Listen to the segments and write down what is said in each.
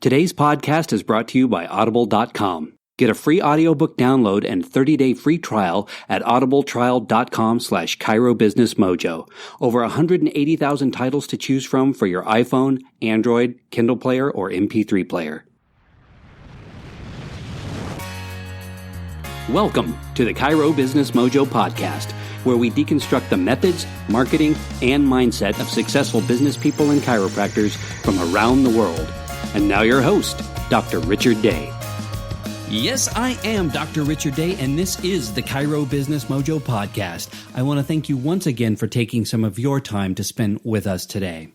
Today's podcast is brought to you by Audible.com. Get a free audiobook download and 30-day free trial at audibletrial.com/ChiroBusinessMojo. Over 180,000 titles to choose from for your iPhone, Android, Kindle player, or MP3 player. Welcome to the Chiro Business Mojo podcast, where we deconstruct the methods, marketing, and mindset of successful business people and chiropractors from around the world. And now your host, Dr. Richard Day. Yes, I am Dr. Richard Day, and this is the Chiro Business Mojo podcast. I want to thank you once again for taking some of your time to spend with us today.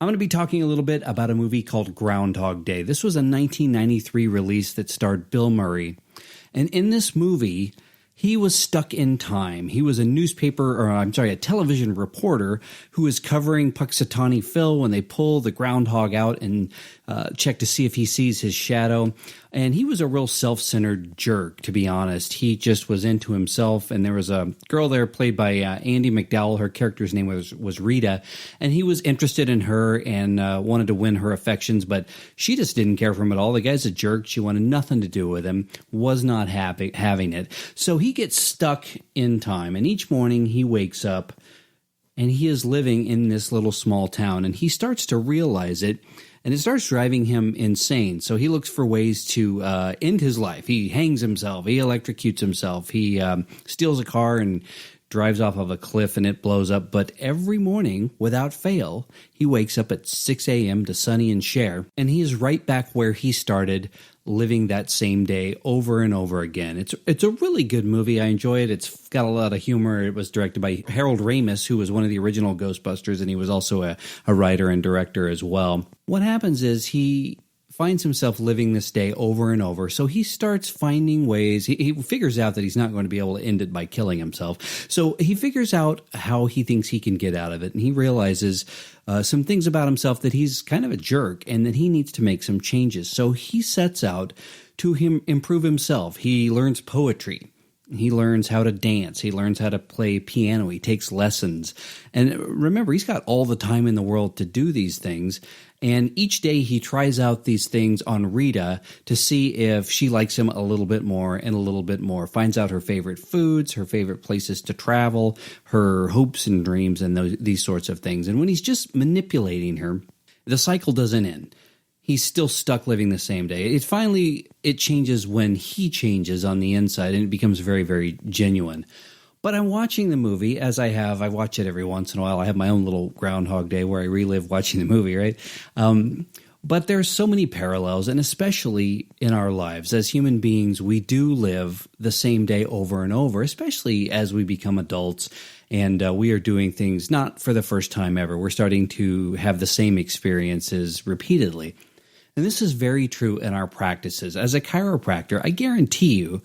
I'm going to be talking a little bit about a movie called Groundhog Day. This was a 1993 release that starred Bill Murray. And in this movie, he was stuck in time. He was a television reporter who was covering Puxatawny Phil when they pull the groundhog out and check to see if he sees his shadow. And he was a real self-centered jerk, to be honest. He just was into himself. And there was a girl there played by Andie MacDowell. Her character's name was Rita. And he was interested in her and wanted to win her affections, but she just didn't care for him at all. The guy's a jerk. She wanted nothing to do with him, was not happy having it. So he gets stuck in time. And each morning he wakes up and he is living in this little small town. And he starts to realize it. And it starts driving him insane. So he looks for ways to end his life. He hangs himself. He electrocutes himself. He steals a car and drives off of a cliff and it blows up. But every morning, without fail, he wakes up at 6 a.m. to Sonny and Cher. And he is right back where he started, living that same day over and over again. It's a really good movie. I enjoy it. It's got a lot of humor. It was directed by Harold Ramis, who was one of the original Ghostbusters, and he was also a writer and director as well. What happens is he finds himself living this day over and over, so he starts finding ways. He figures out that he's not going to be able to end it by killing himself. So he figures out how he thinks he can get out of it, and he realizes some things about himself, that he's kind of a jerk and that he needs to make some changes. So he sets out to improve himself. He learns poetry. He learns how to dance. He learns how to play piano. He takes lessons. And remember, he's got all the time in the world to do these things. And each day he tries out these things on Rita to see if she likes him a little bit more and a little bit more. Finds out her favorite foods, her favorite places to travel, her hopes and dreams, and these sorts of things. And when he's just manipulating her, the cycle doesn't end. He's still stuck living the same day. It changes when he changes on the inside, and it becomes very, very genuine. But I'm watching the movie, as I watch it every once in a while. I have my own little Groundhog Day where I relive watching the movie, right? But there's so many parallels, and especially in our lives. As human beings, we do live the same day over and over, especially as we become adults, and we are doing things not for the first time ever. We're starting to have the same experiences repeatedly. And this is very true in our practices. As a chiropractor, I guarantee you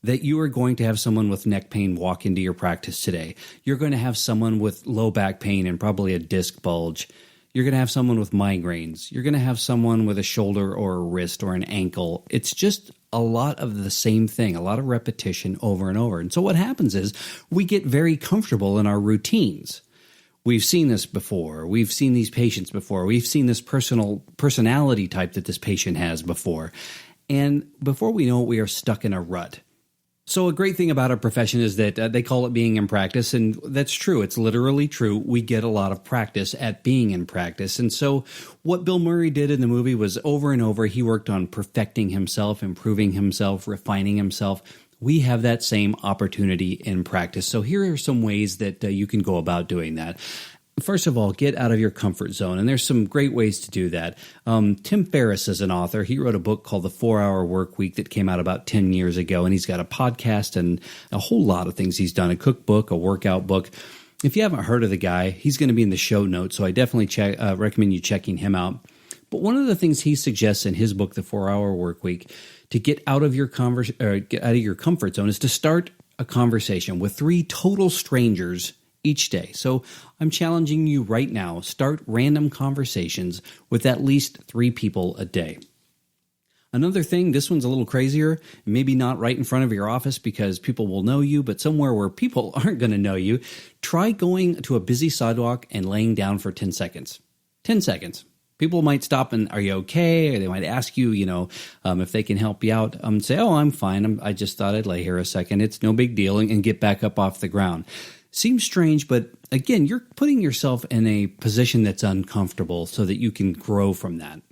that you are going to have someone with neck pain walk into your practice today. You're going to have someone with low back pain and probably a disc bulge. You're going to have someone with migraines. You're going to have someone with a shoulder or a wrist or an ankle. It's just a lot of the same thing, a lot of repetition over and over. And so what happens is we get very comfortable in our routines. We've seen this before. We've seen these patients before. We've seen this personality type that this patient has before. And before we know it, we are stuck in a rut. So a great thing about our profession is that they call it being in practice, and that's true. It's literally true. We get a lot of practice at being in practice. And so what Bill Murray did in the movie was over and over, he worked on perfecting himself, improving himself, refining himself. We have that same opportunity in practice. So here are some ways that you can go about doing that. First of all, get out of your comfort zone, and there's some great ways to do that. Tim Ferriss is an author. He wrote a book called The 4-Hour Workweek that came out about 10 years ago, and he's got a podcast and a whole lot of things he's done, a cookbook, a workout book. If you haven't heard of the guy, he's going to be in the show notes, so I definitely recommend you checking him out. But one of the things he suggests in his book, The 4-Hour Workweek, to get out of your comfort zone is to start a conversation with 3 total strangers each day. So I'm challenging you right now, start random conversations with at least 3 people a day. Another thing, this one's a little crazier, maybe not right in front of your office because people will know you, but somewhere where people aren't going to know you, try going to a busy sidewalk and laying down for 10 seconds. 10 seconds. People might stop and, are you okay? Or they might ask you, if they can help you out. Say, oh, I'm fine. I just thought I'd lay here a second. It's no big deal, and get back up off the ground. Seems strange, but again, you're putting yourself in a position that's uncomfortable so that you can grow from that.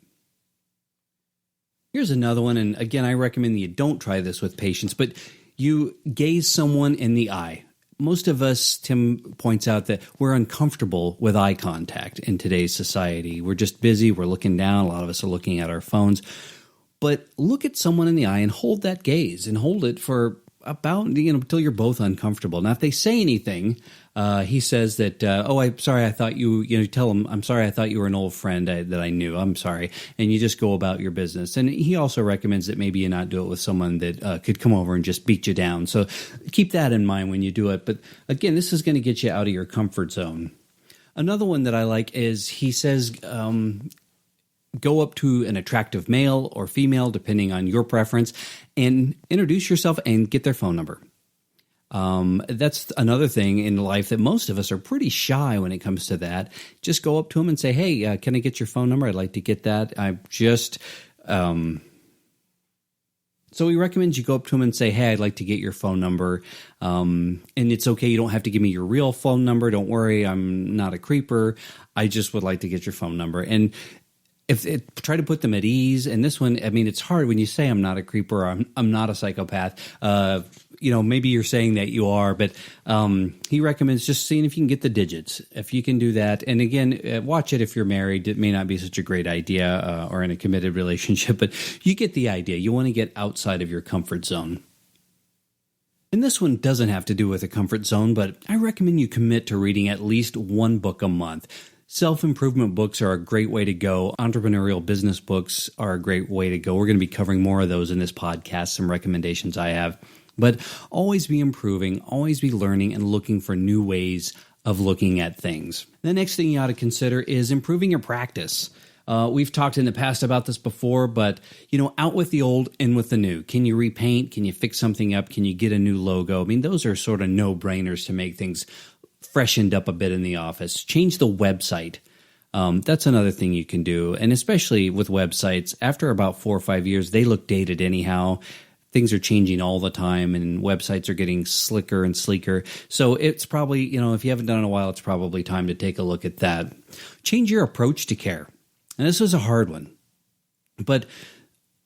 Here's another one, and again, I recommend that you don't try this with patients, but you gaze someone in the eye. Most of us, Tim points out, that we're uncomfortable with eye contact in today's society. We're just busy. We're looking down. A lot of us are looking at our phones. But look at someone in the eye and hold that gaze, and hold it for about, until you're both uncomfortable. Now, if they say anything, he says that, I'm sorry, I thought tell them, I'm sorry, I thought you were an old friend that I knew. I'm sorry. And you just go about your business. And he also recommends that maybe you not do it with someone that could come over and just beat you down. So keep that in mind when you do it. But again, this is going to get you out of your comfort zone. Another one that I like is, he says, go up to an attractive male or female, depending on your preference, and introduce yourself and get their phone number. That's another thing in life that most of us are pretty shy when it comes to that. Just go up to them and say, hey, can I get your phone number? I'd like to get that. So he recommends you go up to him and say, hey, I'd like to get your phone number. And it's okay. You don't have to give me your real phone number. Don't worry. I'm not a creeper. I just would like to get your phone number. And try to put them at ease. And this one, it's hard when you say I'm not a creeper, or I'm not a psychopath. Maybe you're saying that you are, but he recommends just seeing if you can get the digits. If you can do that, and again, watch it if you're married. It may not be such a great idea, or in a committed relationship, but you get the idea. You want to get outside of your comfort zone. And this one doesn't have to do with a comfort zone, but I recommend you commit to reading at least one book a month. Self-improvement books are a great way to go. Entrepreneurial business books are a great way to go. We're going to be covering more of those in this podcast, some recommendations I have. But always be improving, always be learning, and looking for new ways of looking at things. The next thing you ought to consider is improving your practice. We've talked in the past about this before, but out with the old, in with the new. Can you repaint? Can you fix something up? Can you get a new logo? Those are sort of no-brainers to make things freshened up a bit in the office. Change the website. That's another thing you can do. And especially with websites, after about 4 or 5 years, they look dated anyhow. Things are changing all the time, and websites are getting slicker and sleeker. So it's probably, if you haven't done it in a while, it's probably time to take a look at that. Change your approach to care. And this is a hard one. But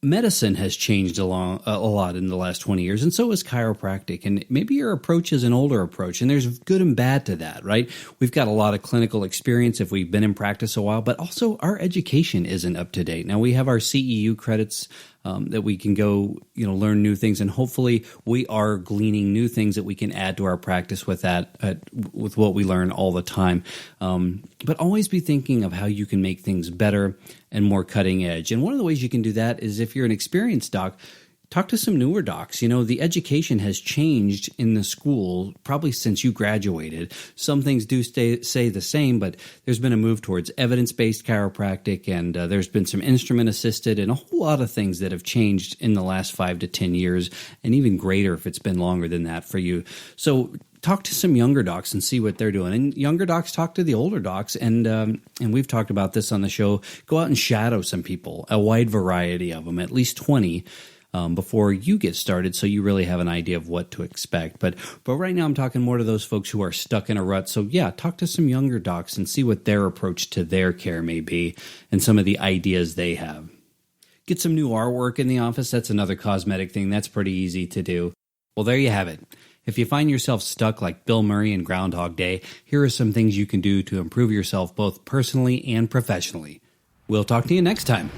medicine has changed a lot in the last 20 years, and so has chiropractic. And maybe your approach is an older approach, and there's good and bad to that, right? We've got a lot of clinical experience if we've been in practice a while, but also our education isn't up to date. Now, we have our CEU credits that we can go, learn new things, and hopefully we are gleaning new things that we can add to our practice with that, with what we learn all the time. But always be thinking of how you can make things better and more cutting edge. And one of the ways you can do that is, if you're an experienced doc, talk to some newer docs. The education has changed in the school probably since you graduated. Some things do say the same, but there's been a move towards evidence-based chiropractic, and there's been some instrument-assisted and a whole lot of things that have changed in the last 5 to 10 years, and even greater if it's been longer than that for you. So talk to some younger docs and see what they're doing. And younger docs talk to the older docs, and we've talked about this on the show. Go out and shadow some people, a wide variety of them, at least 20, before you get started, so you really have an idea of what to expect. But right now I'm talking more to those folks who are stuck in a rut. So yeah, talk to some younger docs and see what their approach to their care may be and some of the ideas they have. Get some new artwork in the office. That's another cosmetic thing. That's pretty easy to do. Well, there you have it. If you find yourself stuck like Bill Murray in Groundhog Day, here are some things you can do to improve yourself both personally and professionally. We'll talk to you next time.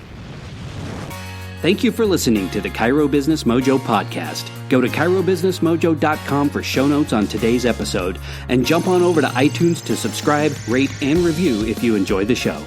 Thank you for listening to the Chiro Business Mojo podcast. Go to chirobusinessmojo.com for show notes on today's episode, and jump on over to iTunes to subscribe, rate, and review if you enjoyed the show.